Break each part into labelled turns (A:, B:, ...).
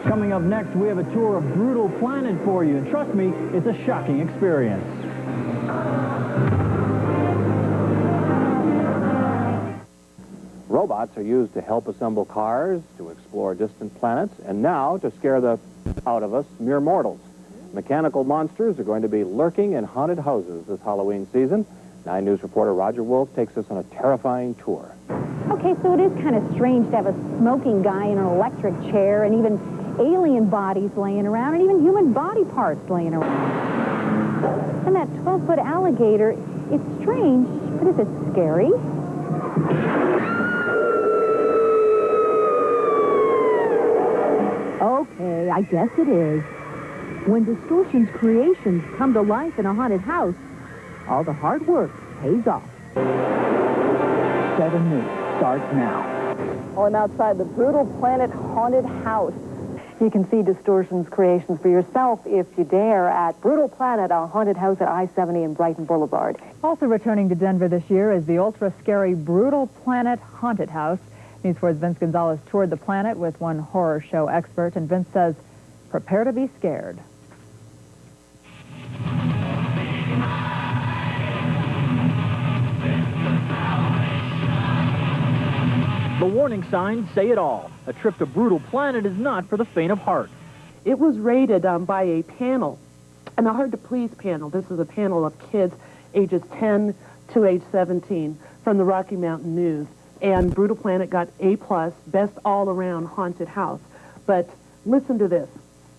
A: Coming up next, we have a tour of Brutal Planet for you, and trust me, it's a shocking experience.
B: Robots are used to help assemble cars, to explore distant planets, and now to scare the out of us mere mortals. Mechanical monsters are going to be lurking in haunted houses this Halloween season. 9 News reporter Roger Wolf takes us on a terrifying tour.
C: Okay, so it is kind of strange to have a smoking guy in an electric chair and even alien bodies laying around and even human body parts laying around. And that 12-foot alligator, it's strange, but is it scary? Okay, I guess it is. When Distortion's creations come to life in a haunted house, all the hard work pays off.
A: 7 News starts now.
C: Well, I'm outside the Brutal Planet Haunted House. You can see Distortion's creations for yourself if you dare at Brutal Planet, a haunted house at I-70 and Brighton Boulevard. Also returning to Denver this year is the ultra-scary Brutal Planet Haunted House. News 4's Vince Gonzalez toured the planet with one horror show expert, and Vince says, prepare to be scared.
A: The warning signs say it all. A trip to Brutal Planet is not for the faint of heart.
D: It was rated by a panel, and a hard-to-please panel. This is a panel of kids ages 10 to age 17 from the Rocky Mountain News. And Brutal Planet got A+, best all-around haunted house. But listen to this.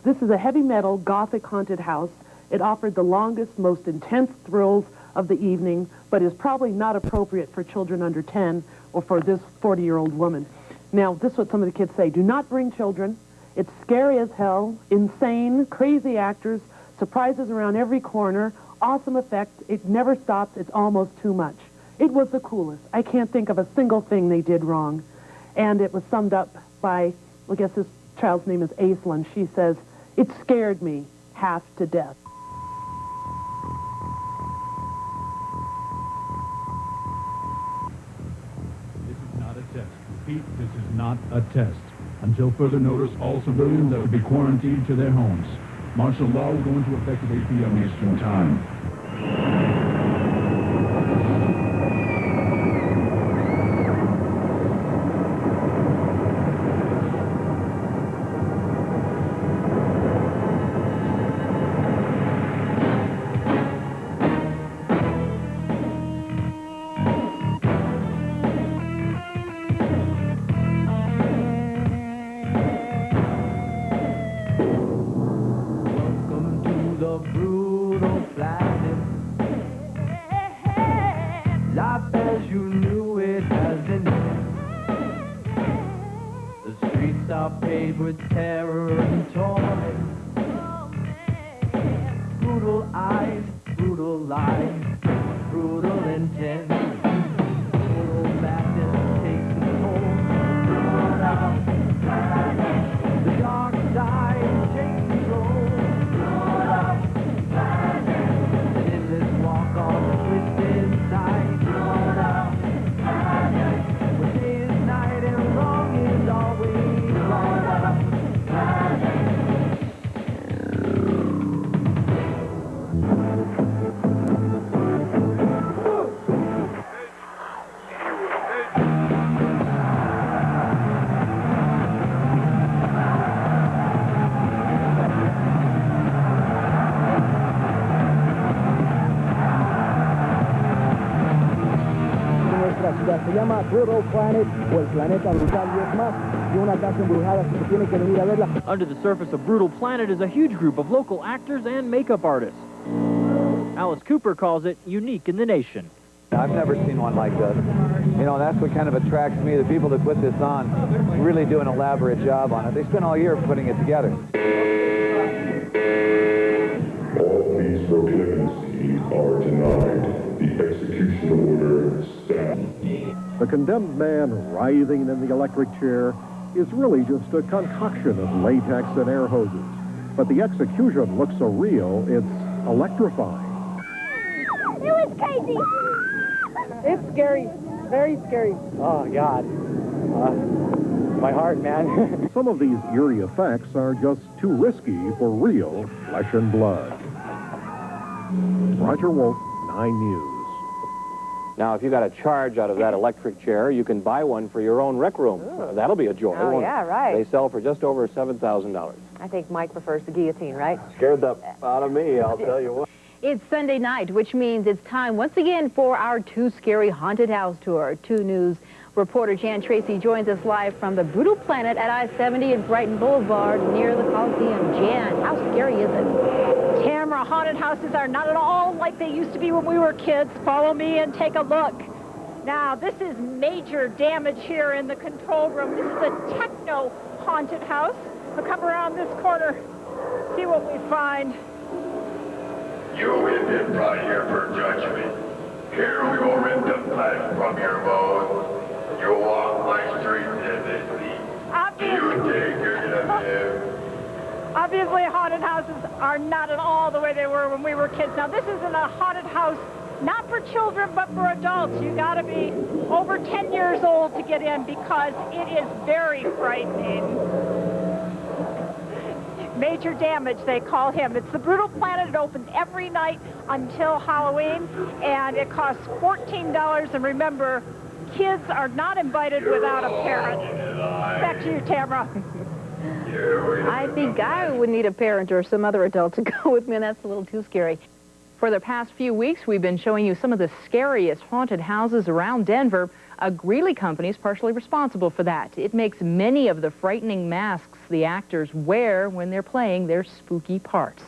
D: This is a heavy metal Gothic haunted house. It offered the longest, most intense thrills of the evening, but is probably not appropriate for children under 10 or for this 40-year-old woman. Now, this is what some of the kids say. Do not bring children. It's scary as hell, insane, crazy actors, surprises around every corner, awesome effects. It never stops. It's almost too much. It was the coolest. I can't think of a single thing they did wrong. And it was summed up by, I guess this child's name is Aislinn. She says, it scared me half to death.
E: This is not a test. Repeat, this is not a test. Until further notice, all civilians are to be quarantined to their homes. Martial law will go into effect at 8 p.m. Eastern Time.
F: Paved with terror and torment. Brutal eyes, brutal lies, brutal intent. Brutal madness takes hold. The dark side takes control. An endless walk on the twisted side. Where day is night and wrong is always.
G: Se llama Brutal Planet o El Planeta Brutal y es más de una casa embrujada que se tiene que venir a verla.
A: Under the surface of Brutal Planet is a huge group of local actors and makeup artists. Alice Cooper calls it unique in the nation.
H: I've never seen one like this. You know, that's what kind of attracts me. The people that put this on really do an elaborate job on it. They spend all year putting it together.
I: The condemned man writhing in the electric chair is really just a concoction of latex and air hoses. But the execution looks so real, it's electrifying.
C: It was crazy.
G: It's scary. Very scary.
J: Oh, God. My heart, man.
I: Some of these eerie effects are just too risky for real flesh and blood. Roger Wolf, 9 News.
B: Now, if you got a charge out of that electric chair, you can buy one for your own rec room. That'll be a joy.
K: Oh, yeah, right.
B: They sell for just over $7,000.
K: I think Mike prefers the guillotine, right?
H: Scared the out of me, I'll tell you what.
L: It's Sunday night, which means it's time once again for our Too Scary Haunted House Tour. 2 News reporter Jan Tracy joins us live from the Brutal Planet at I-70 and Brighton Boulevard near the Coliseum. Jan, how scary is it?
M: Tamara, haunted houses are not at all like they used to be when we were kids. Follow me and take a look. Now, this is major damage here in the control room. This is a techno haunted house. We'll come around this corner, see what we find.
N: You have been brought here for judgment. Here we will rip the flesh from your bones. You walk my streets in this heat. You think you're gonna live?
M: Obviously, haunted houses are not at all the way they were when we were kids. Now, this isn't a haunted house, not for children, but for adults. You gotta be over 10 years old to get in because it is very frightening. Major damage, they call him. It's the Brutal Planet. It opens every night until Halloween, and it costs $14. And remember, kids are not invited without a parent. Back to you, Tamara.
L: I think I would need a parent or some other adult to go with me, and that's a little too scary. For the past few weeks, we've been showing you some of the scariest haunted houses around Denver. A Greeley company is partially responsible for that. It makes many of the frightening masks the actors wear when they're playing their spooky parts.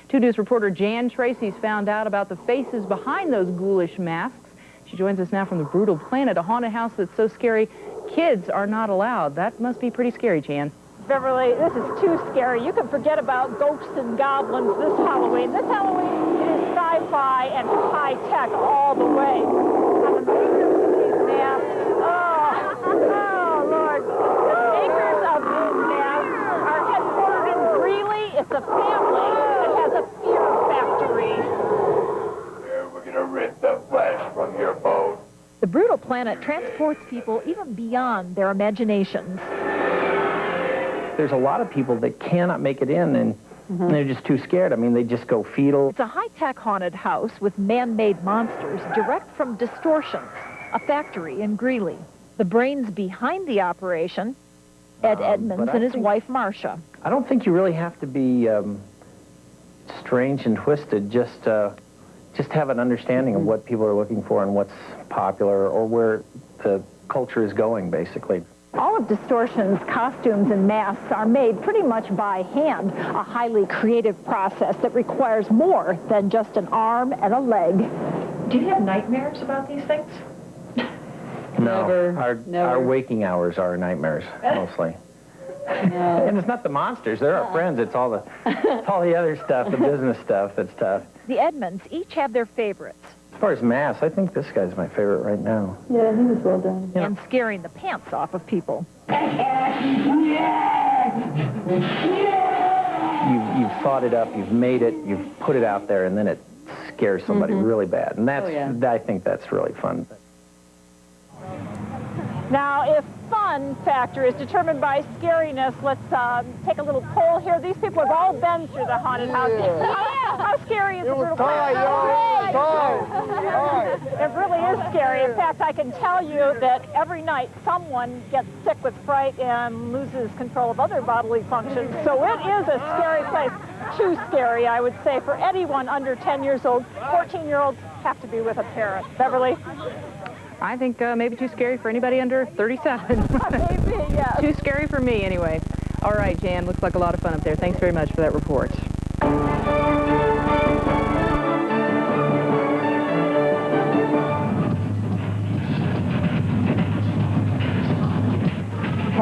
L: 2 News reporter Jan Tracy's found out about the faces behind those ghoulish masks. She joins us now from the Brutal Planet, a haunted house that's so scary kids are not allowed. That must be pretty scary, Jan.
M: Beverly, this is too scary. You can forget about ghosts and goblins this Halloween. This Halloween, it is sci-fi and high-tech all the way. And the makers of these masks, oh, Lord. The makers of these masks are headquartered in Greeley. It's a family that has a fear factory.
N: Here we're gonna rip the flesh from your bones.
M: The Brutal Planet transports people even beyond their imaginations.
J: There's a lot of people that cannot make it in, and they're just too scared. I mean, they just go fetal.
M: It's a high-tech haunted house with man-made monsters direct from Distortions, a factory in Greeley. The brains behind the operation, Ed Edmonds and his wife, Marcia.
J: I don't think you really have to be strange and twisted. Just have an understanding of what people are looking for and what's popular or where the culture is going, basically.
M: All of Distortion's costumes and masks are made pretty much by hand, a highly creative process that requires more than just an arm and a leg. Do you have nightmares about these things?
J: No, our waking hours are nightmares, mostly. No. And it's not the monsters, they're our friends, it's all the other stuff, the business stuff that's tough.
M: The Edmonds each have their favorites.
J: As far as masks, I think this guy's my favorite right now.
C: Yeah, he was well done.
M: And scaring the pants off of people.
J: You've thought it up, you've made it, you've put it out there, and then it scares somebody really bad. And that's, I think that's really fun.
M: Now, if fun factor is determined by scariness, let's take a little poll here. These people have all been through the haunted house. How scary is the Brutal Planet? It really is scary. In fact, I can tell you that every night someone gets sick with fright and loses control of other bodily functions. So it is a scary place. Too scary, I would say, for anyone under 10 years old. 14-year-olds have to be with a parent. Beverly?
L: I think maybe too scary for anybody under 37.
M: Maybe, yes.
L: Too scary for me, anyway. All right, Jan, looks like a lot of fun up there. Thanks very much for that report.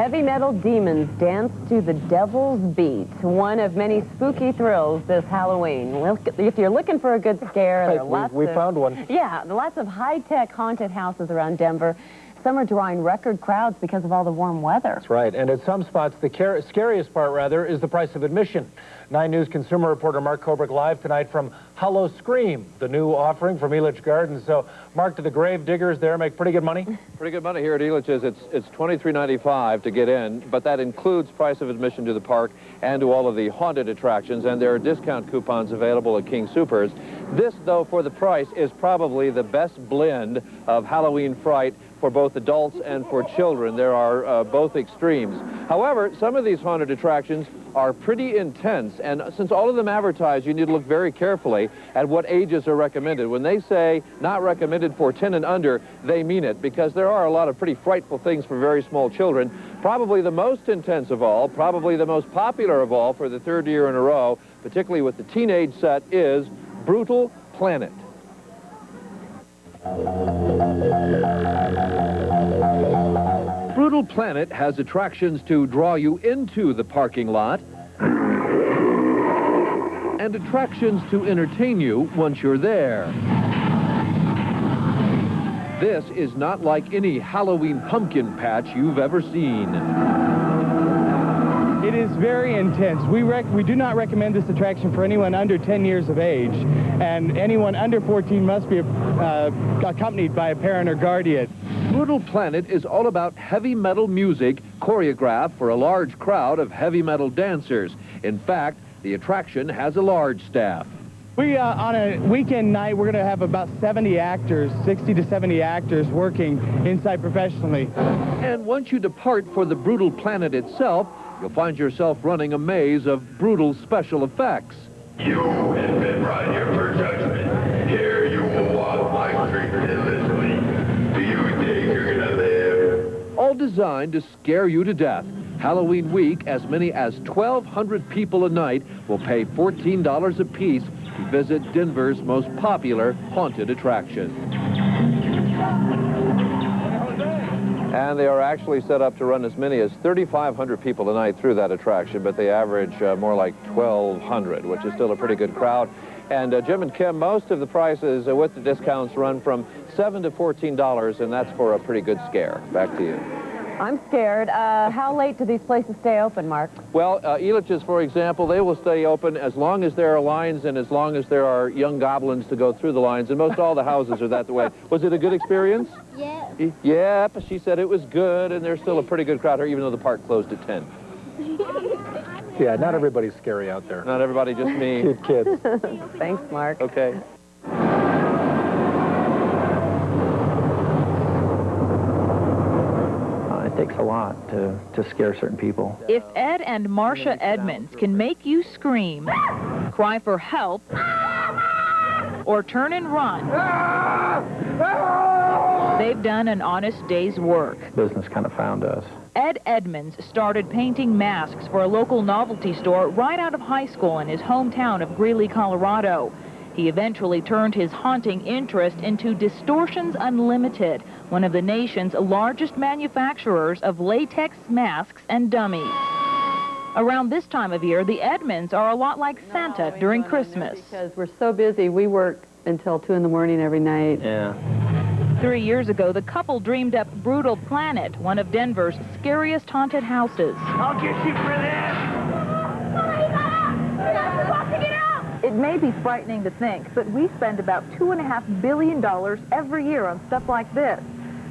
K: Heavy metal demons dance to the devil's beat. One of many spooky thrills this Halloween. If you're looking for a good scare, there are lots
J: we found one.
K: Yeah, lots of high-tech haunted houses around Denver. Some are drawing record crowds because of all the warm weather.
O: That's right. And at some spots, the scariest part, rather, is the price of admission. 9 News consumer reporter Mark Kobrick live tonight from Hollow Scream, the new offering from Elitch Gardens. So, Mark, do the grave diggers there make pretty good money?
H: Pretty good money here at Elitch's. It's $23.95 to get in, but that includes price of admission to the park and to all of the haunted attractions, and there are discount coupons available at King Soopers. This, though, for the price, is probably the best blend of Halloween fright for both adults and for children. There are both extremes. However, some of these haunted attractions are pretty intense, and since all of them advertise, you need to look very carefully at what ages are recommended. When they say not recommended for 10 and under, they mean it, because there are a lot of pretty frightful things for very small children. Probably the most intense of all, probably the most popular of all for the 3rd year in a row, particularly with the teenage set, is Brutal Planet. Brutal Planet has attractions to draw you into the parking lot and attractions to entertain you once you're there. This is not like any Halloween pumpkin patch you've ever seen.
P: It is very intense. We do not recommend this attraction for anyone under 10 years of age, and anyone under 14 must be accompanied by a parent or guardian.
H: Brutal Planet is all about heavy metal music choreographed for a large crowd of heavy metal dancers. In fact, the attraction has a large staff.
P: On a weekend night, we're going to have about 70 actors, 60 to 70 actors working inside professionally.
H: And once you depart for the Brutal Planet itself, you'll find yourself running a maze of brutal special effects.
N: You have been brought here for judgment. Here you will walk my street endlessly. Do you think you're gonna live?
H: All designed to scare you to death. Halloween week, as many as 1,200 people a night will pay $14 apiece to visit Denver's most popular haunted attraction. And they are actually set up to run as many as 3,500 people a night through that attraction, but they average more like 1,200, which is still a pretty good crowd. And Jim and Kim, most of the prices with the discounts run from $7 to $14, and that's for a pretty good scare. Back to you.
K: I'm scared. How late do these places stay open, Mark?
H: Well, Elitch's, for example, they will stay open as long as there are lines and as long as there are young goblins to go through the lines, and most all the houses are that way. Was it a good experience?
Q: Yeah.
H: Yep, she said it was good, and there's still a pretty good crowd here, even though the park closed at 10.
O: Yeah, not everybody's scary out there.
H: Not everybody, just me.
O: Cute kids.
K: Thanks, Mark.
H: Okay.
J: It takes a lot to scare certain people.
L: If Ed and Marcia Edmonds can make you scream, cry for help, or turn and run, they've done an honest day's work.
J: Business kind of found us.
L: Ed Edmonds started painting masks for a local novelty store right out of high school in his hometown of Greeley, Colorado. He eventually turned his haunting interest into Distortions Unlimited, one of the nation's largest manufacturers of latex masks and dummies. Around this time of year, the Edmonds are a lot like Santa during Christmas.
R: Because we're so busy, we work until 2 in the morning every night.
J: Yeah.
L: 3 years ago, the couple dreamed up Brutal Planet, one of Denver's scariest haunted houses.
F: I'll get you for this!
C: It may be frightening to think, but we spend about $2.5 billion every year on stuff like this.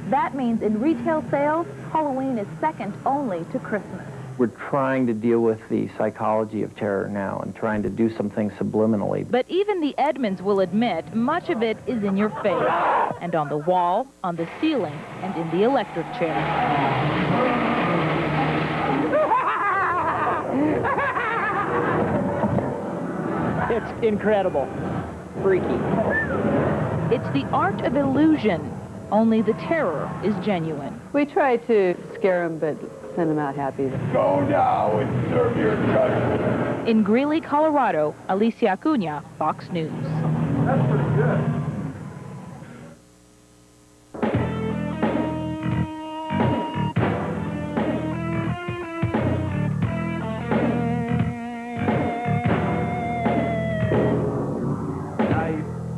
C: That means in retail sales, Halloween is second only to Christmas.
J: We're trying to deal with the psychology of terror now and trying to do some things subliminally.
L: But even the Edmonds will admit much of it is in your face, and on the wall, on the ceiling, and in the electric chair.
A: It's incredible. Freaky.
L: It's the art of illusion, only the terror is genuine.
R: We try to scare them, but send them out happy.
N: Go now and serve your judgment.
L: In Greeley, Colorado, Alicia Acuña, Fox News.
N: That's pretty good.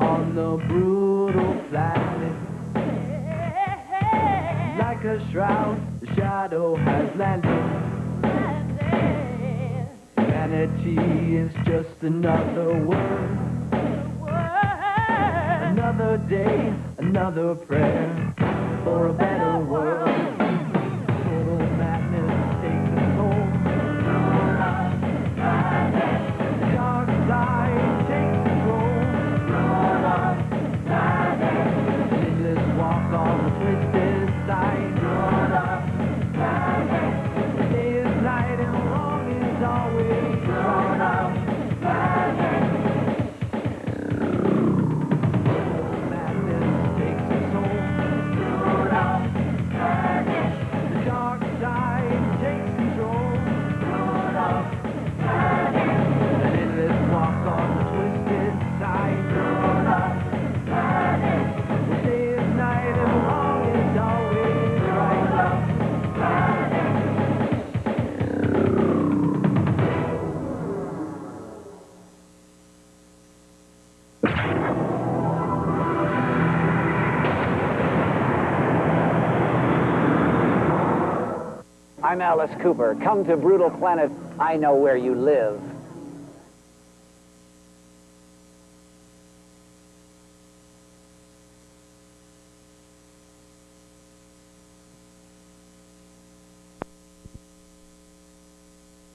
F: On the brutal planet, like a shroud, the shadow has landed. Vanity is just another word. Another day, another prayer for a better world. Total madness takes its toll. The dark side takes control. An endless walk on the twisted side. The day is night and wrong is always right.
Q: I'm Alice Cooper. Come to Brutal Planet. I know where you live.